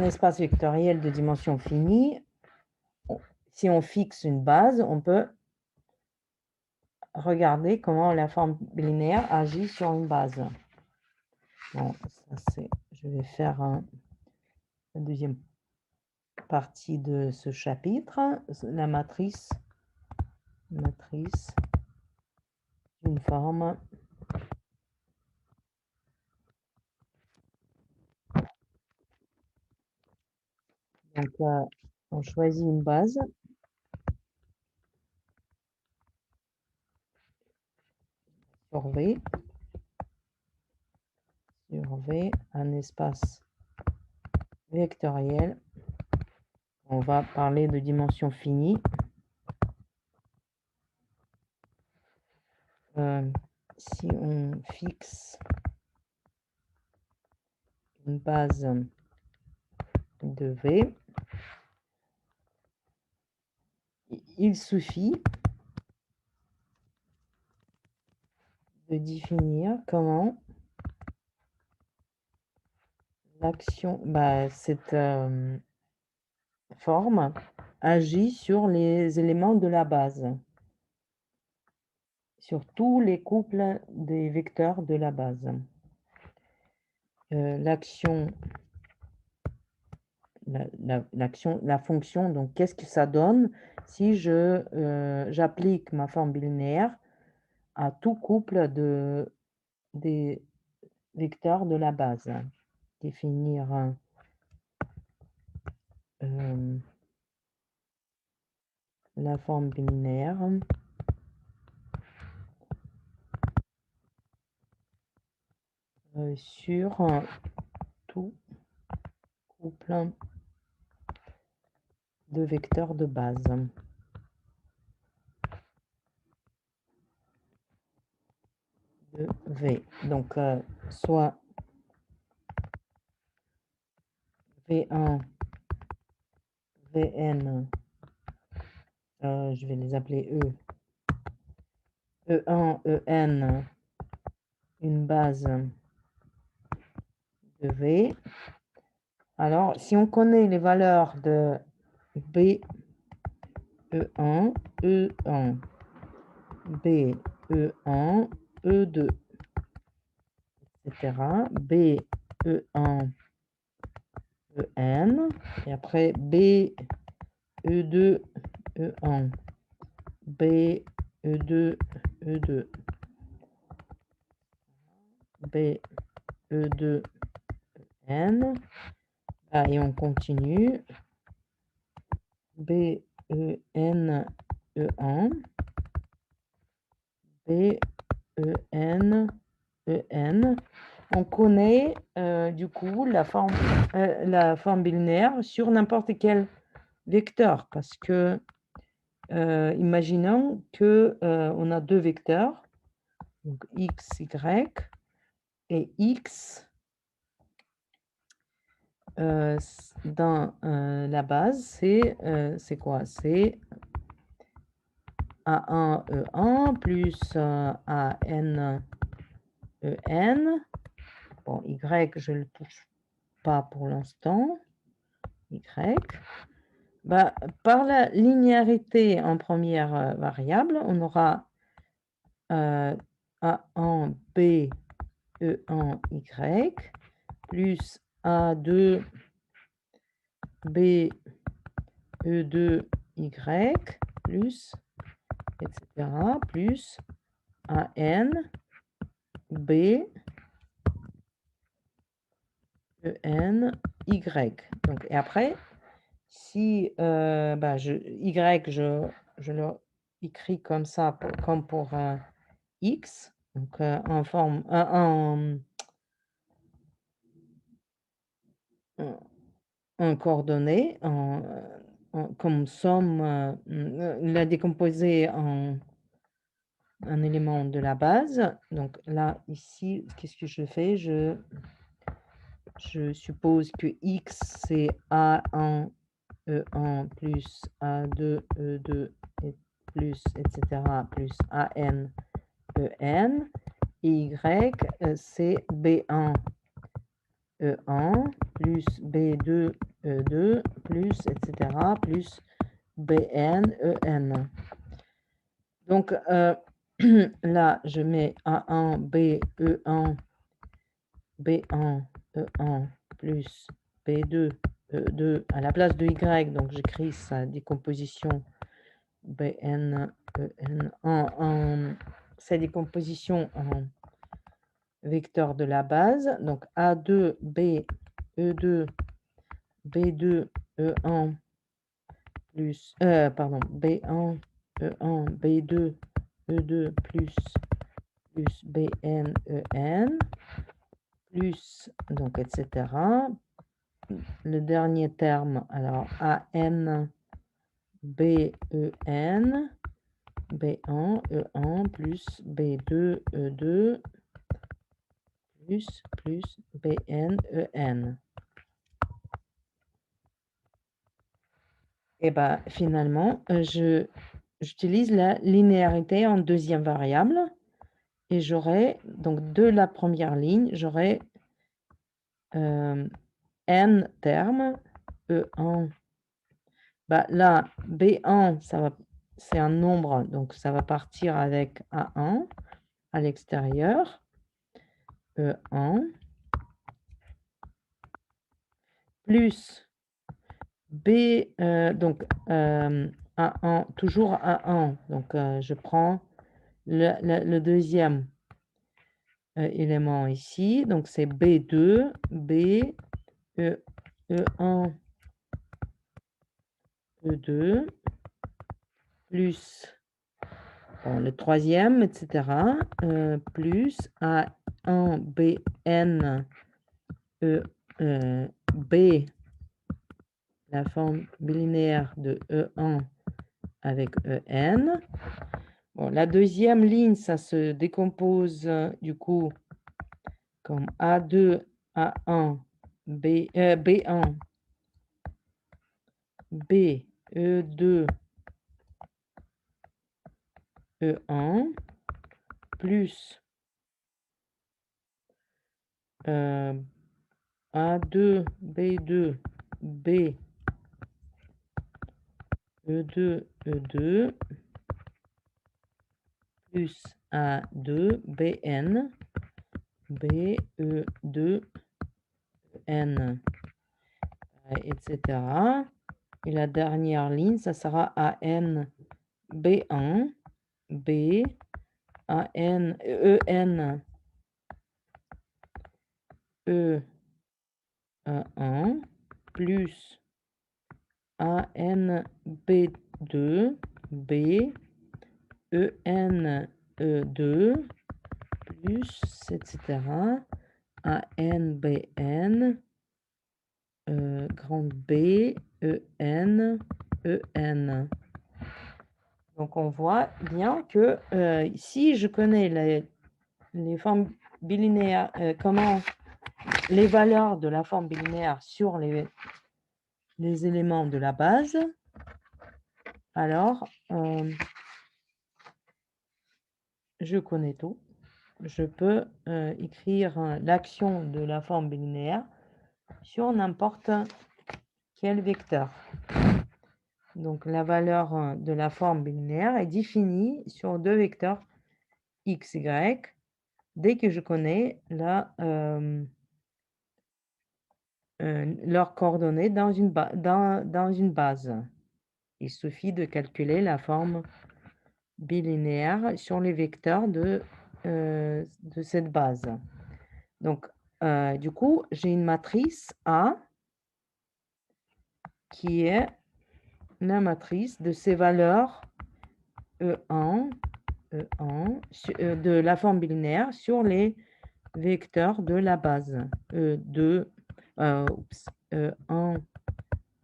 Un espace vectoriel de dimension finie, si on fixe une base, on peut regarder comment la forme linéaire agit sur une base. Bon, ça c'est, je vais faire la deuxième partie de ce chapitre, la matrice d'une forme. Donc, on choisit une base. Sur V, un espace vectoriel. On va parler de dimension finie. Si on fixe une base de V, il suffit de définir comment l'action, cette forme agit sur les éléments de la base, sur tous les couples des vecteurs de la base. La fonction, donc qu'est-ce que ça donne si j'applique ma forme bilinéaire à tout couple des vecteurs de la base. Définir la forme bilinéaire sur tout couple de vecteurs de base. De V. Donc, soit V1, Vn, je vais les appeler E, E1, En, une base de V. Alors, si on connaît les valeurs de B, E1, E1, B, E1, E2, etc. B, E1, En, et après B, E2, E1, B, E2, E2, B, E2, N, et on continue, B, E, N, E1, B, E, N, E, N. On connaît du coup la forme bilinéaire sur n'importe quel vecteur, parce que imaginons que on a deux vecteurs, donc x, y, et x dans la base, c'est quoi? C'est A1, E1 plus AN, EN. Bon, Y, je ne le touche pas pour l'instant. Y. Par la linéarité en première variable, on aura A1, B, E1, Y, plus A2, B, E2, Y, plus, etc., plus AN, B, EN, Y. Donc, et après, si Y, je le écris comme ça, comme pour X, donc en forme, en coordonnées, comme somme, la décomposer en un élément de la base. Donc là, ici, qu'est-ce que je fais? Je suppose que X, c'est A1, E1 plus A2, E2, et plus, etc., plus AN, EN. Et Y, c'est B1, E1 plus B2 E2 plus etc. plus BN EN. Donc là, je mets A1 B E1 B1 E1 plus B2 E2 à la place de Y, donc j'écris sa décomposition BN EN en sa décomposition en vecteur de la base, donc A2 B E2 B2 E1 plus pardon B1 E1 B2 E2 plus BN EN plus donc etc. Le dernier terme, alors AN BEN B1 E1 plus B2 E2 plus BN EN. Et ben finalement, j'utilise la linéarité en deuxième variable et j'aurai donc de la première ligne, j'aurai n termes E1. Bah là, B1, c'est un nombre, donc ça va partir avec A1 à l'extérieur. E1 plus B, donc A1, toujours A1, donc je prends le deuxième élément ici, donc c'est B2, B, E1, E2, plus bon, le troisième, etc., plus A1, BN, B, la forme bilinéaire de E1 avec EN. Bon, la deuxième ligne, ça se décompose du coup comme A2, A1, B1, B, E2, E1, plus A2, B2, B, E2, E2, plus A2, BN, BE2, N, etc. Et la dernière ligne, ça sera AN, B1, B, AN, EN, E1, plus AN, B2, B, EN, E2, plus, etc. AN, BN, grande B, EN, EN. Donc on voit bien que si je connais les formes bilinéaires, comment les valeurs de la forme bilinéaire sur les éléments de la base, alors je connais tout. Je peux écrire l'action de la forme bilinéaire sur n'importe quel vecteur. Donc la valeur de la forme bilinéaire est définie sur deux vecteurs x, y, dès que je connais leurs coordonnées dans une base. Il suffit de calculer la forme bilinéaire sur les vecteurs de cette base. Donc, du coup, j'ai une matrice A qui est la matrice de ces valeurs E1, de la forme bilinéaire sur les vecteurs de la base. E2, E1,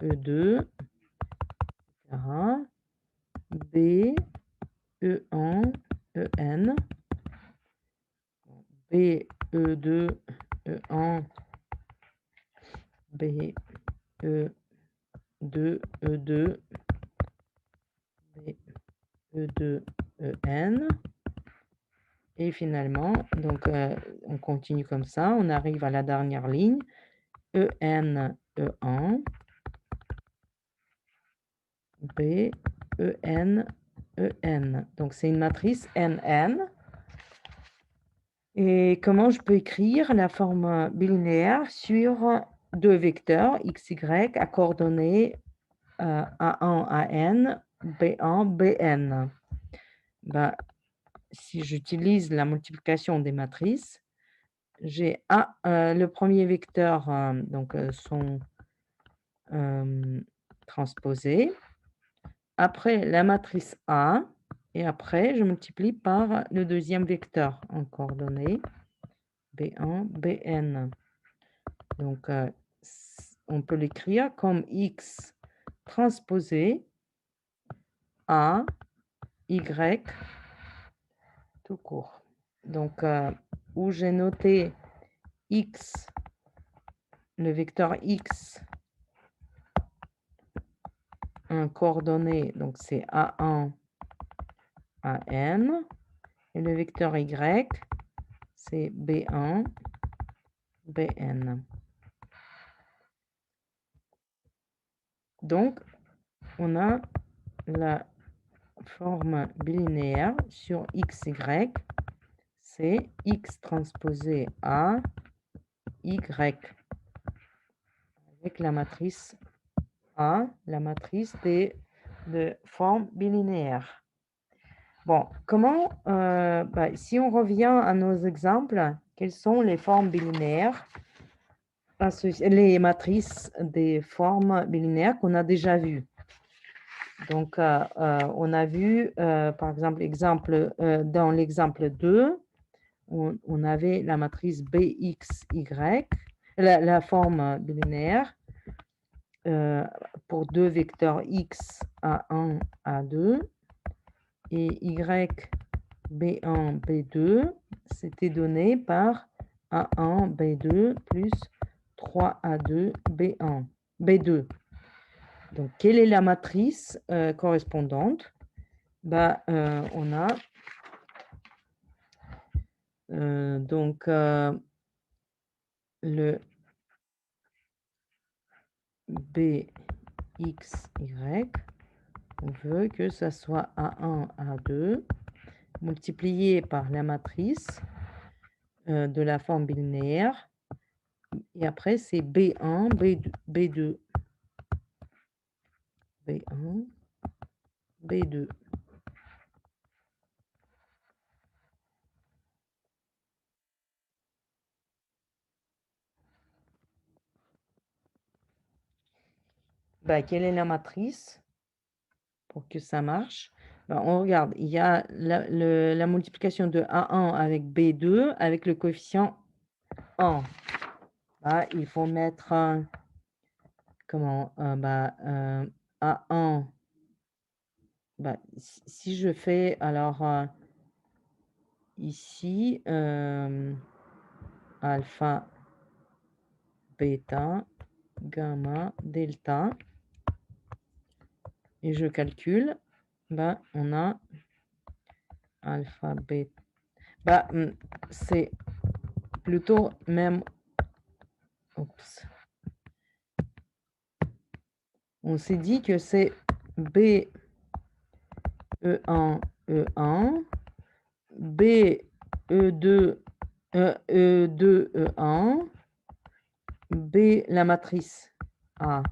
E2, etc. B, E1, EN, B, E2, E1, B, E2, E2, B, E2, EN. Et finalement, donc on continue comme ça, on arrive à la dernière ligne. EN, E1, B, EN, EN. Donc, c'est une matrice NN. Et comment je peux écrire la forme bilinéaire sur deux vecteurs x, y à coordonnées A1, AN, B1, BN? Bah, si j'utilise la multiplication des matrices, j'ai le premier vecteur, donc sont transposés. Après, la matrice A, et après, je multiplie par le deuxième vecteur en coordonnées B1, Bn. Donc, on peut l'écrire comme x transposé A, y, tout court. Donc, où j'ai noté x, le vecteur x en coordonnées, donc c'est A1, AN, et le vecteur y, c'est B1, Bn. Donc, on a la forme bilinéaire sur x, y, c'est x transposé A, y, avec la matrice A, la matrice de forme bilinéaire. Bon, comment, si on revient à nos exemples, quelles sont les formes bilinéaires, les matrices des formes bilinéaires qu'on a déjà vues? Donc, on a vu, par exemple, dans l'exemple 2, on avait la matrice BXY, la forme bilinéaire, pour deux vecteurs x, A1, A2, et y, B1, B2, c'était donné par A1, B2 plus 3A2, B1, B2. Donc, quelle est la matrice correspondante? On a donc le BXY, on veut que ça soit A1, A2, multiplié par la matrice de la forme bilinéaire, et après c'est B1, B2, B2, B1, B2. Quelle est la matrice pour que ça marche? On regarde, il y a la multiplication de A1 avec B2 avec le coefficient 1. Il faut mettre A1. Si je fais alors ici alpha, bêta, gamma, delta, et je calcule, on a alpha, bêta. C'est plutôt même. Oups. On s'est dit que c'est B E1, E1, B E2, E2, E1, B, la matrice A,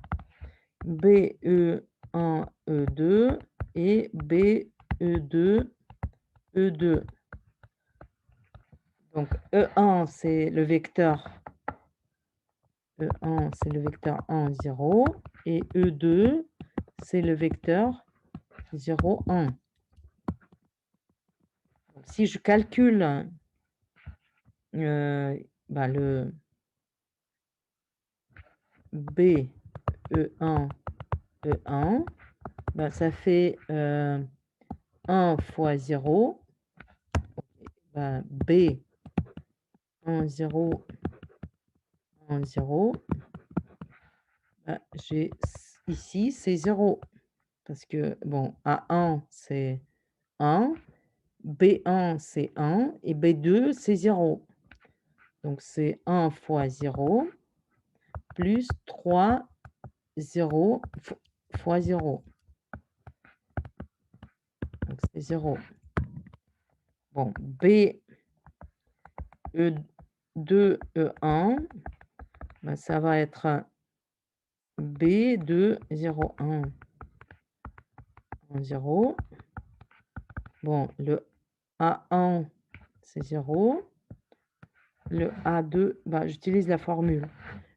B E1, E2 et B E2, E2. Donc E1, c'est le vecteur E1, c'est le vecteur 1, 0, et E2, c'est le vecteur 0, 1. Donc, si je calcule le B E1, E1, ça fait 1 fois 0, B 1, 0, 1, 0, j'ai ici, c'est 0, parce que, A1, c'est 1, B1, c'est 1, et B2, c'est 0. Donc, c'est 1 fois 0, plus 3 0 fois 0. Donc c'est 0. Bon, B, E2, E1, ben, ça va être B2, 0, 1, 1, 0. Bon, le A1, c'est 0. Le A2, bah, j'utilise la formule.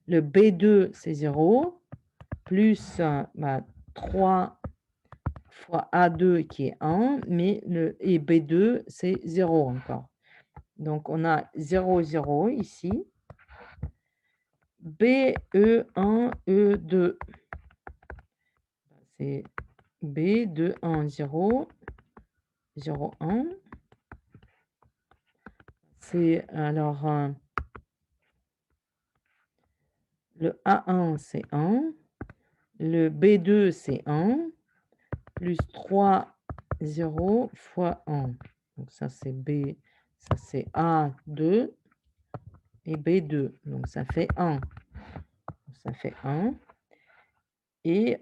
Le B2, c'est 0, plus bah, 3 fois A2 qui est 1, mais et B2, c'est 0 encore. Donc, on a 0, 0 ici. B, E1, E2. C'est B2, 1, 0, 0, 1. C'est alors le A1, c'est 1. Le B2, c'est 1. Plus 3, 0 fois 1. Donc ça, c'est B. Ça, c'est A2 et B2. Donc ça fait 1. Ça fait 1. Et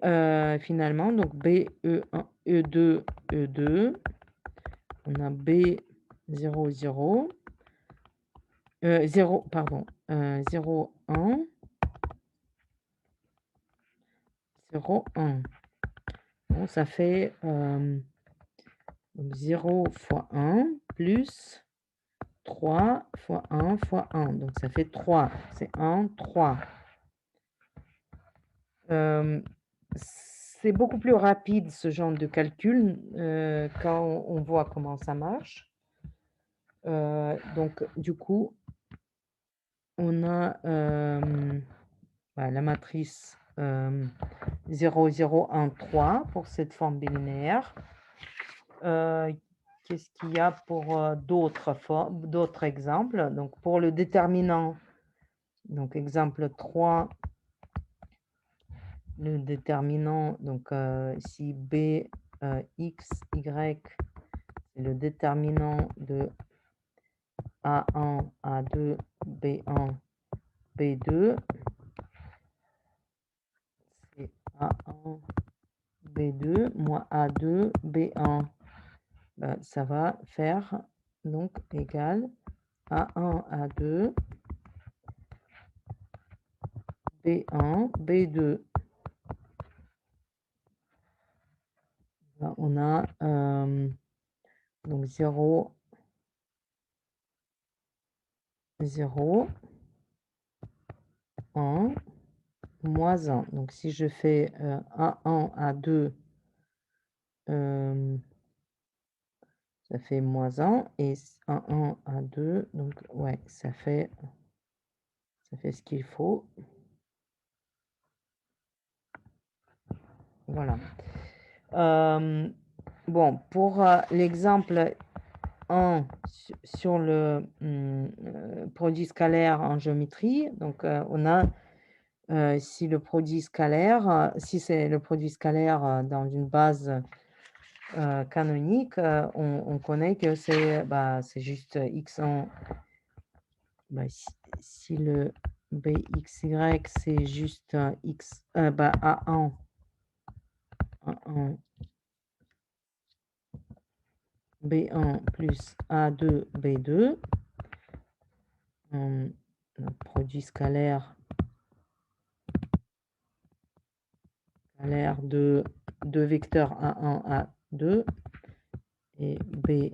finalement, donc B, E1, E2, E2. On a B, 0, 0. 0, pardon. 0, 1. 0, 1. Bon, ça fait 0 fois 1 plus 3 fois 1 fois 1. Donc ça fait 3. C'est 1, 3. C'est beaucoup plus rapide ce genre de calcul quand on voit comment ça marche. Donc du coup, on a bah, la matrice 0, 0, 1, 3 pour cette forme binaire. Qu'est-ce qu'il y a pour d'autres exemples? Donc pour le déterminant, donc exemple 3, le déterminant, donc si B, X, Y, c'est le déterminant de A1, A2, B1, B2, c'est A1, B2 moins A2, B1. Ben, ça va faire donc égal A1, A2, B1, B2. Là, on a donc 0, 0, 1, moins 1. Donc si je fais A1, A2, ça fait moins 1 et 1, 1, 2. Donc ouais, ça fait ce qu'il faut. Voilà. Bon, pour l'exemple 1 sur le produit scalaire en géométrie, donc on a si le produit scalaire, si c'est le produit scalaire dans une base canonique, on connaît que c'est juste x1. Bah, si le bxy c'est juste x, a1, a1 b1 plus a2 b2, le produit scalaire de deux vecteurs a1, a2 et b1,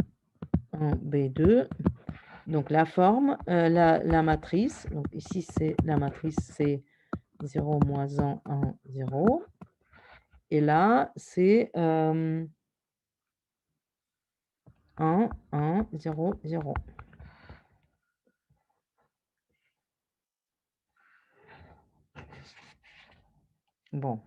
b2. Donc la forme, la matrice, donc ici c'est la matrice, c'est 0, moins 1, 1, 0. Et là, c'est 1, 1, 0, 0. Bon.